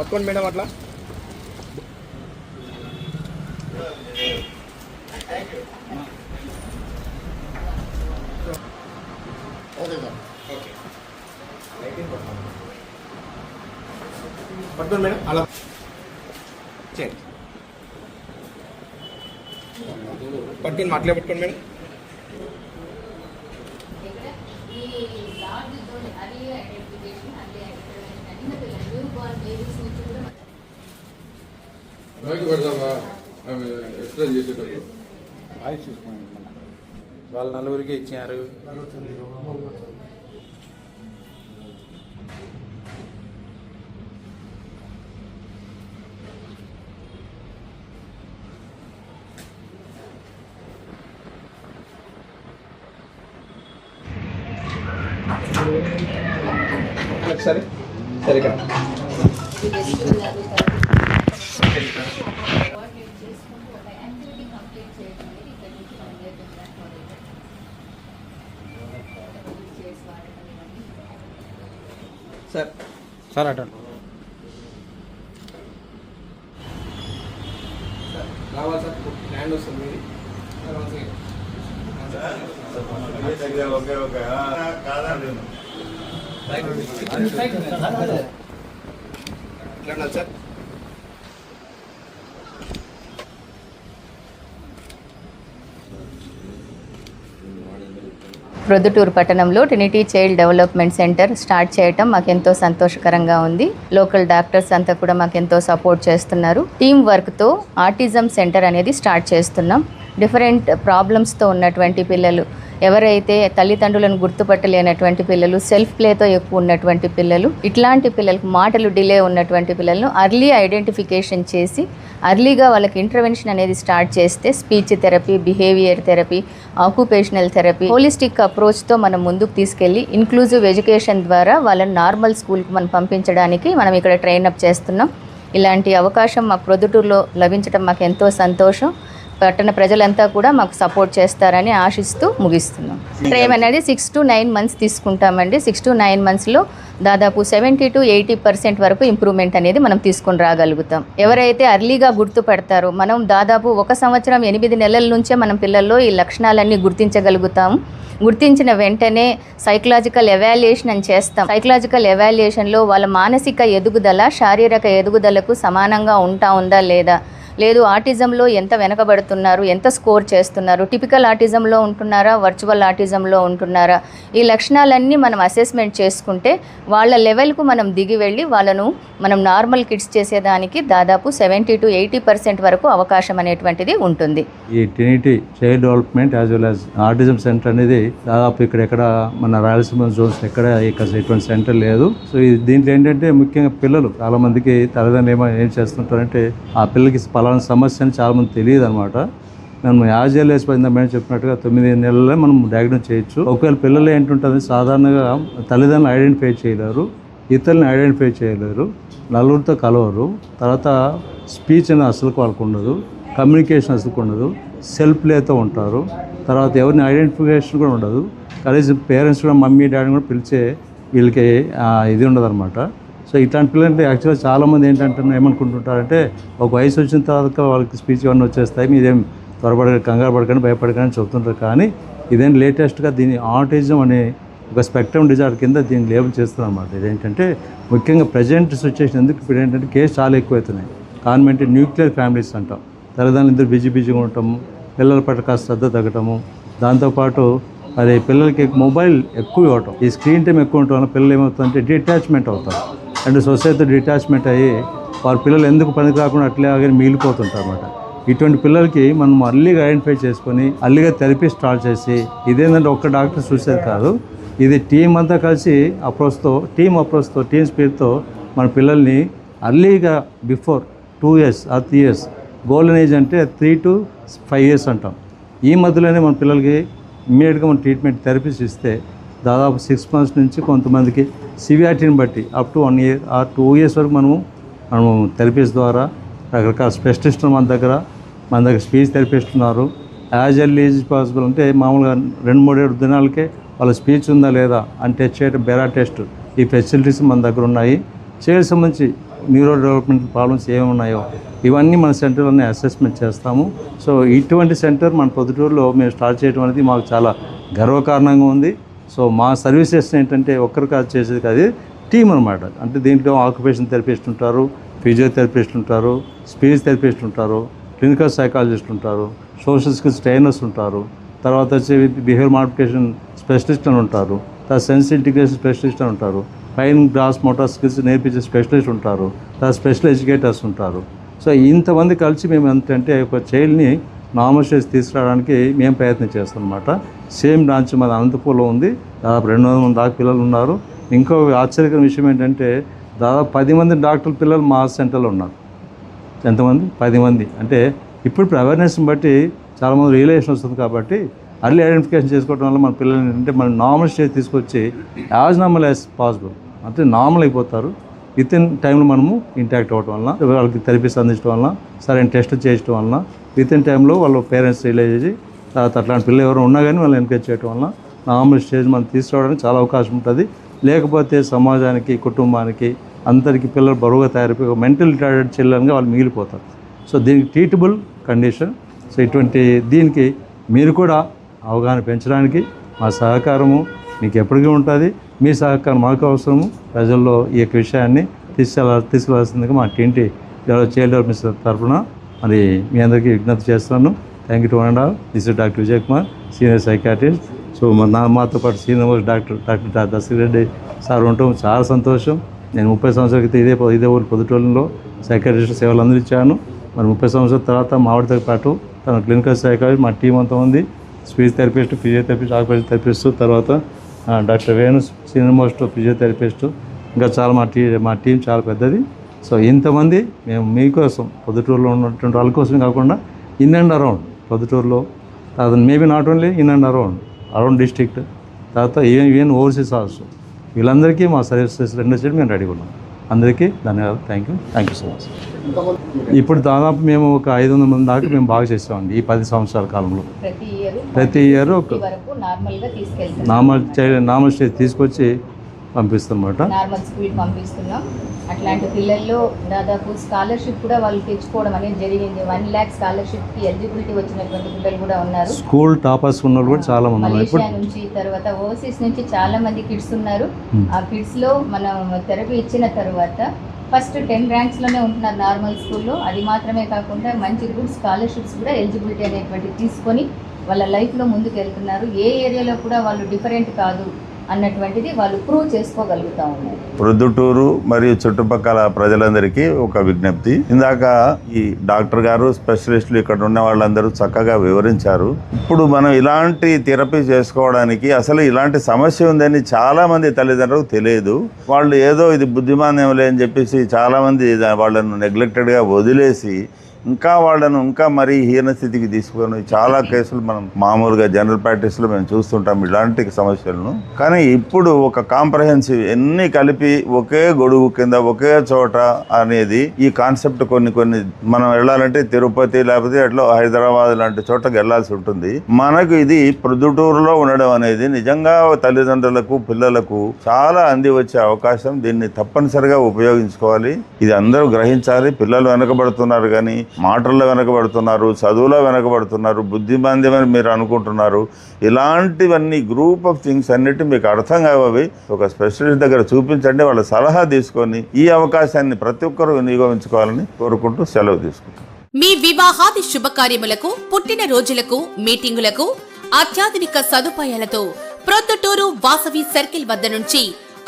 పట్టుకోండి మేడం అట్లా. పట్టుకోండి మేడం అలా చేయండి. పట్టుకొని అట్లే పట్టుకోండి మేడం. వాళ్ళు నలుగురికి ఇచ్చారు. సరే సరే ఇక్కడ సార్ సార్ అటెండ్ రావాలి సార్. హ్యాండ్ వస్తుంది మీది. సార్ ప్రొద్దుటూరు పట్టణంలో Trinity child development centre start చేయటం మాకెంతో సంతోషకరంగా ఉంది. లోకల్ డాక్టర్స్ అంతా కూడా మాకెంతో సపోర్ట్ చేస్తున్నారు. టీమ్ వర్క్తో ఆటిజం సెంటర్ అనేది స్టార్ట్ చేస్తున్నాం. డిఫరెంట్ ప్రాబ్లమ్స్తో ఉన్నటువంటి పిల్లలు, ఎవరైతే తల్లిదండ్రులను గుర్తుపట్టలేనటువంటి పిల్లలు, సెల్ఫ్ ప్లేతో ఎక్కువ ఉన్నటువంటి పిల్లలు, ఇట్లాంటి పిల్లలకు మాటలు డిలే ఉన్నటువంటి పిల్లలను అర్లీ ఐడెంటిఫికేషన్ చేసి అర్లీగా వాళ్ళకి ఇంటర్వెన్షన్ అనేది స్టార్ట్ చేస్తే speech therapy, behaviour therapy, occupational therapy, holistic అప్రోచ్తో మనం ముందుకు తీసుకెళ్ళి ఇంక్లూజివ్ ఎడ్యుకేషన్ ద్వారా వాళ్ళని నార్మల్ స్కూల్కి మనం పంపించడానికి మనం ఇక్కడ ట్రైనప్ చేస్తున్నాం. ఇలాంటి అవకాశం మాకు ప్రొద్దుటూరులో లభించడం మాకు ఎంతో సంతోషం. పట్టణ ప్రజలంతా కూడా మాకు సపోర్ట్ చేస్తారని ఆశిస్తూ ముగిస్తున్నాం. ట్రైన్ అనేది 6 to 9 months తీసుకుంటామండి. 6 to 9 monthsలో దాదాపు 70 to 80% వరకు ఇంప్రూవ్మెంట్ అనేది మనం తీసుకొని రాగలుగుతాం. ఎవరైతే అర్లీగా గుర్తుపడతారో, మనం దాదాపు 1 సంవత్సరం 8 నెలల నుంచే మనం పిల్లల్లో ఈ లక్షణాలన్నీ గుర్తించగలుగుతాం. గుర్తించిన వెంటనే సైకలాజికల్ ఎవాల్యుయేషన్ అని చేస్తాం. సైకలాజికల్ ఎవాల్యుయేషన్లో వాళ్ళ మానసిక ఎదుగుదల శారీరక ఎదుగుదలకు సమానంగా ఉందా లేదా, లేదు ఆటిజంలో ఎంత వెనకబడుతున్నారు, ఎంత స్కోర్ చేస్తున్నారు, టిపికల్ ఆటిజంలో ఉంటున్నారా, వర్చువల్ ఆటిజంలో ఉంటున్నారా, ఈ లక్షణాలన్నీ మనం అసెస్మెంట్ చేసుకుంటే వాళ్ళ లెవెల్కు మనం దిగి వెళ్ళి వాళ్ళను మనం నార్మల్ కిడ్స్ చేసేదానికి దాదాపు 70 to 80% వరకు అవకాశం అనేటువంటిది ఉంటుంది. ఈ Trinity child development as well as autism centre అనేది దాదాపు ఇక్కడెక్కడ మన రాయలసీమ జోన్స్ ఇక్కడ ఇటువంటి సెంటర్ లేదు. సో దీంట్లో ఏంటంటే ముఖ్యంగా పిల్లలు చాలా మందికి తల్లిదండ్రులు ఏం చేస్తుంటారంటే ఆ పిల్లలకి పలానా సమస్య అని చాలా మంది తెలియదు అనమాట. మనం యాజ్ ఎల్ ఏజ్ మేడం చెప్పినట్టుగా 9 నెలల్లో మనం డయాగ్నోస్ చేయొచ్చు. ఒకవేళ పిల్లలు ఏంటుంటుంది, సాధారణంగా తల్లిదండ్రులు ఐడెంటిఫై చేయలేరు, ఇతరులను ఐడెంటిఫై చేయలేరు, నలుగురితో కలవరు, తర్వాత స్పీచ్ అనేది అసలు వాళ్ళకు ఉండదు, కమ్యూనికేషన్ అసలు ఉండదు, సెల్ఫ్ ప్లేతో ఉంటారు, తర్వాత ఎవరిని ఐడెంటిఫికేషన్ కూడా ఉండదు. కనీసం పేరెంట్స్ కూడా మమ్మీ డాడీ కూడా పిలిచే వీళ్ళకి ఇది ఉండదు అనమాట. సో ఇట్లాంటి పిల్లలు అంటే యాక్చువల్గా చాలామంది ఏంటంటే ఏమనుకుంటుంటారంటే ఒక వయసు వచ్చిన తర్వాత వాళ్ళకి స్పీచ్ ఇవన్నీ వచ్చేస్తాయి, మీదేం త్వరపడకండి, కంగారు పడకండి, భయపడకండి చెప్తుంటారు. కానీ ఇదేం లేటెస్ట్గా దీన్ని ఆటిజం అనే ఒక స్పెక్ట్రమ్ డిజార్డర్ కింద దీన్ని లేబుల్ చేస్తున్నాం అన్నమాట. ఇదేంటంటే ముఖ్యంగా ప్రజెంట్ సిచ్యువేషన్ ఎందుకు ఇప్పుడు ఏంటంటే కేసు చాలా ఎక్కువవుతున్నాయి. కాన్వెంట్ న్యూక్లియర్ ఫ్యామిలీస్ అంటాం. తల్లిదండ్రులు ఇద్దరు బిజీగా ఉండటము, పిల్లల పట్ల కాస్త శ్రద్ధ తగ్గటము, దాంతోపాటు అది పిల్లలకి మొబైల్ ఎక్కువ ఇవ్వటం, ఈ స్క్రీన్ టైం ఎక్కువ ఉండటం వల్ల పిల్లలు ఏమవుతుందంటే డిటాచ్మెంట్ అవుతారు. అండ్ సొసైటీతో డిటాచ్మెంట్ అయ్యి వాళ్ళ పిల్లలు ఎందుకు పనికి రాకుండా అట్లాగే మిగిలిపోతుంటారు అన్నమాట. ఇటువంటి పిల్లలకి మనం అర్లీగా ఐడెంటిఫై చేసుకొని అర్లీగా థెరపీ స్టార్ట్ చేసి, ఇదేంటంటే ఒక్క డాక్టర్ చూసేది కాదు, ఇది టీం అంతా కలిసి అప్రోచ్తో టీమ్ స్పిరిట్తో మన పిల్లల్ని అర్లీగా before 2 years or 3 years, golden age అంటే 3 to 5 years అంటాం. ఈ మధ్యలోనే మన పిల్లలకి ఇమ్మీడియట్గా మనం ట్రీట్మెంట్ థెరపీస్ ఇస్తే దాదాపు 6 months నుంచి కొంతమందికి సివియారిటీని బట్టి up to 1 year or 2 years వరకు మనము థెరపీస్ ద్వారా రకరకాల స్పెషలిస్టులు మన దగ్గర స్పీచ్ థెరపిస్ట్ ఉన్నారు. యాజ్ ఎర్లీ ఈజ్ పాసిబుల్ అంటే మామూలుగా 2-3 దినాలకే వాళ్ళ స్పీచ్ ఉందా లేదా అని టెస్ట్ చేయడం, బెరా టెస్ట్, ఈ ఫెసిలిటీస్ మన దగ్గర ఉన్నాయి. చైల్డ్ సంబంధించి న్యూరో డెవలప్మెంటల్ ప్రాబ్లమ్స్ ఏమి ఉన్నాయో ఇవన్నీ మన సెంటర్లోనే అసెస్మెంట్ చేస్తాము. సో ఇటువంటి సెంటర్ మన పొద్దుటూరులో మేము స్టార్ట్ చేయడం అనేది మాకు చాలా గర్వకారణంగా ఉంది. సో మా సర్వీసెస్ ఏంటంటే ఒక్కరు కాదు చేసేది కాదు, టీం అనమాట. అంటే దీంట్లో ఆక్యుపేషన్ థెరపిస్ట్ ఉంటారు, ఫిజియోథెరపిస్ట్ ఉంటారు, స్పీచ్ థెరపిస్ట్ ఉంటారు, క్లినికల్ సైకాలజిస్ట్ ఉంటారు, సోషల్ స్కిల్స్ ట్రైనర్స్ ఉంటారు, తర్వాత వచ్చి బిహేవియర్ మాడిఫికేషన్ స్పెషలిస్ట్ అని ఉంటారు, తర్వాత సెన్స్ ఇంటిగ్రేషన్ స్పెషలిస్ట్ అని ఉంటారు, ఫైన్ గ్రాస్ మోటార్ స్కిల్స్ నేర్పించే స్పెషలిస్ట్ ఉంటారు, తర్వాత స్పెషల్ ఎడ్యుకేటర్స్ ఉంటారు. సో ఇంతమంది కలిసి మేము ఏంటంటే ఒక చైల్డ్ని నార్మల్ స్టేజ్ తీసుకురావడానికి మేము ప్రయత్నం చేస్తాం అనమాట. సేమ్ బ్రాంచ్ మన అనంతపూర్లో ఉంది. దాదాపు 200 మంది దాకా పిల్లలు ఉన్నారు. ఇంకో ఆశ్చర్యకరమైన విషయం ఏంటంటే దాదాపు 10 మంది డాక్టర్ పిల్లలు మా సెంటర్లో ఉన్నారు. ఎంతమంది? 10 మంది. అంటే ఇప్పుడు అవేర్నెస్ని బట్టి చాలామంది రియలైజేషన్ వస్తుంది కాబట్టి అర్లీ ఐడెంటిఫికేషన్ చేసుకోవడం వల్ల మన పిల్లలు ఏంటంటే మనం నార్మల్ స్టేజ్ తీసుకొచ్చి యాజ్ నార్మల్ యాజ్ పాసిబుల్ అంటే నార్మల్ అయిపోతారు. విత్ ఇన్ టైంలో మనము ఇంటాక్ట్ అవ్వడం వలన, వాళ్ళకి థెరపీస్ అందించడం వలన, సరైన టెస్ట్ చేయడం వలన విత్ ఇన్ టైంలో వాళ్ళ పేరెంట్స్ రియలైజ్ చేసి తర్వాత అట్లాంటి పిల్లలు ఎవరు ఉన్నా కానీ వాళ్ళని ఎంకరేజ్ చేయడం వలన నార్మల్ స్టేజ్ మనం తీసుకురావడానికి చాలా అవకాశం ఉంటుంది. లేకపోతే సమాజానికి, కుటుంబానికి, అందరికీ పిల్లలు బరువుగా తయారైపోయి మెంటల్ రిటార్డెడ్ చిల్డ్రన్గా వాళ్ళు మిగిలిపోతారు. సో దీనికి ట్రీటబుల్ కండిషన్. సో ఇటువంటి దీనికి మీరు కూడా అవగాహన పెంచడానికి మా సహకారము మీకు ఎప్పటికీ ఉంటుంది. మీ సహకారం మాకు అవసరము. ప్రజల్లో ఈ యొక్క విషయాన్ని తీసుకెళ్లాల్సిందిగా మా టీంటి చైల్డ్ డెవలప్మెంట్ తరఫున మరి మీ అందరికీ విజ్ఞప్తి చేస్తున్నాను. Thank you to and all. This is doctor Vijay Kumar, senior psychiatrist. So మాతో పాటు senior most doctor Dasha Reddy sir ఉండటం చాలా సంతోషం. నేను 30 సంవత్సరాల క్రితం ఇదే ఊరు పొద్దుటూరులో సైకాట్రిస్ట్ సేవలు అందించాను. మరి 30 సంవత్సరాల తర్వాత మావిడితో పాటు తన క్లినికల్ సైకాలజీ మా టీం అంతా ఉంది. Speech therapist, physiotherapist, occupation therapist, తర్వాత doctor Venu senior most physiotherapist, ఇంకా చాలా మా టీం చాలా పెద్దది. సో ఇంతమంది మేము మీకోసం పొద్దుటూరులో ఉన్నటువంటి వాళ్ళ కోసమే కాకుండా ఇన్ అండ్ అరౌండ్ పొద్దుటూరులో, తర్వాత maybe not only in and around district, తర్వాత ఈవెన్ ఓవర్సీస్ ఆల్సో వీళ్ళందరికీ మా సర్వీసెస్ రెండో సైడ్ మేము రెడీగా ఉన్నాం. అందరికీ ధన్యవాదాలు. Thank you so much. ఇప్పుడు దాదాపు మేము ఒక 500 మంది దాకా మేము బాగా చేసామండి ఈ 10 సంవత్సరాల కాలంలో. ప్రతి ఇయర్ ఒక నార్మల్ స్టేజ్ తీసుకొచ్చి పంపిస్తామన్నమాట. నార్మల్ స్కూల్ పంపిస్తున్నాం. అట్లాంటి పిల్లల్లో దాదాపు స్కాలర్షిప్ కూడా వాళ్ళు తెచ్చుకోవడం అనేది జరిగింది. 1 lakh స్కాలర్షిప్కి ఎలిజిబిలిటీ వచ్చినటువంటి పిల్లలు కూడా ఉన్నారు. స్కూల్ టాపర్స్ ఉన్న వాళ్ళు కూడా చాలా మంది ఉన్నారు. మలేషియా నుంచి, తర్వాత ఓవర్సీస్ నుంచి చాలా మంది కిడ్స్ ఉన్నారు. ఆ కిడ్స్లో మనం థెరపీ ఇచ్చిన తర్వాత ఫస్ట్ 10 ర్యాంక్స్లోనే ఉంటున్నారు నార్మల్ స్కూల్లో. అది మాత్రమే కాకుండా మంచి గుడ్ స్కాలర్షిప్స్ కూడా ఎలిజిబిలిటీ అనేటువంటి తీసుకొని వాళ్ళ లైఫ్లో ముందుకు వెళ్తున్నారు. ఏ ఏరియాలో కూడా వాళ్ళు డిఫరెంట్ కాదు అన్నటువంటిది వాళ్ళు ప్రూవ్ చేసుకోగలుగుతూ ఉన్నారు. ప్రొద్దుటూరు మరియు చుట్టుపక్కల ప్రజలందరికీ ఒక విజ్ఞప్తి. ఇందాక ఈ డాక్టర్ గారు, స్పెషలిస్టులు ఇక్కడ ఉన్న వాళ్ళందరూ చక్కగా వివరించారు. ఇప్పుడు మనం ఇలాంటి థెరపీ చేసుకోవడానికి అసలు ఇలాంటి సమస్య ఉందని చాలా మంది తల్లిదండ్రులకు తెలియదు. వాళ్ళు ఏదో ఇది బుద్ధిమాంద్యంలే అని చెప్పేసి చాలా మంది వాళ్ళను నెగ్లెక్టెడ్గా వదిలేసి ఇంకా మరీ హీన స్థితికి తీసుకొని చాలా కేసులు మనం మామూలుగా జనరల్ ప్రాక్టీస్లో మేము చూస్తుంటాం ఇలాంటి సమస్యలను. కానీ ఇప్పుడు ఒక కాంప్రహెన్సివ్ ఎన్ని కలిపి ఒకే గొడుగు కింద ఒకే చోట అనేది ఈ కాన్సెప్ట్ కొన్ని మనం వెళ్ళాలంటే తిరుపతి లేకపోతే అట్లా హైదరాబాద్ లాంటి చోటకి వెళ్ళాల్సి ఉంటుంది. మనకు ఇది ప్రొద్దుటూరులో ఉండడం అనేది నిజంగా తల్లిదండ్రులకు, పిల్లలకు చాలా అంది వచ్చే అవకాశం. దీన్ని తప్పనిసరిగా ఉపయోగించుకోవాలి. ఇది అందరూ గ్రహించాలి. పిల్లలు వెనకబడుతున్నారు, కానీ మాటల్లో వెనకబడుతున్నారు, చదువులో వెనకబడుతున్నారు, బుద్ధిమాంద్యమని మీరు అనుకుంటున్నారు. ఇలాంటివన్నీ గ్రూప్ ఆఫ్ థింగ్స్ అన్నిటి మీకు అర్థం కావవి ఒక స్పెషలిస్ట్ దగ్గర చూపించండి. వాళ్ళ సలహా తీసుకొని ఈ అవకాశాన్ని ప్రతి ఒక్కరూ వినియోగించుకోవాలని కోరుకుంటూ సెలవు తీసుకుంటాం. మీ వివాహాది శుభకార్యములకు, పుట్టిన రోజులకు, మీటింగులకు అత్యాధునిక సదుపాయాలతో ప్రొద్దుటూరు వాసవి సర్కిల్ వద్ద నుంచి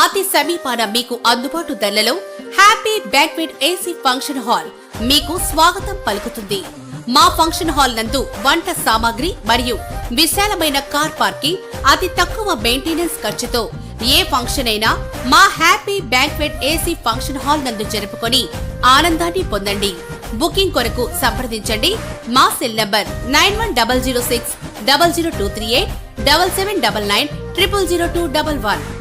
అతి సమీపాన మీకు అందుబాటు ధరలలో happy banquet AC function hall మీకు స్వాగతం పలుకుతుంది. మా ఫంక్షన్ హాల్ నందు వంట సామాగ్రి మరియు విశాలమైన కార్ పార్కింగ్, అతి తక్కువ మెయింటెనెన్స్ ఖర్చుతో ఏ ఫంక్షన్ అయినా మా happy banquet AC function hall నందు జరుపుకొని ఆనందాన్ని పొందండి. బుకింగ్ కొరకు సంప్రదించండి. మా సెల్ నంబర్ 9100600238 7799 000211.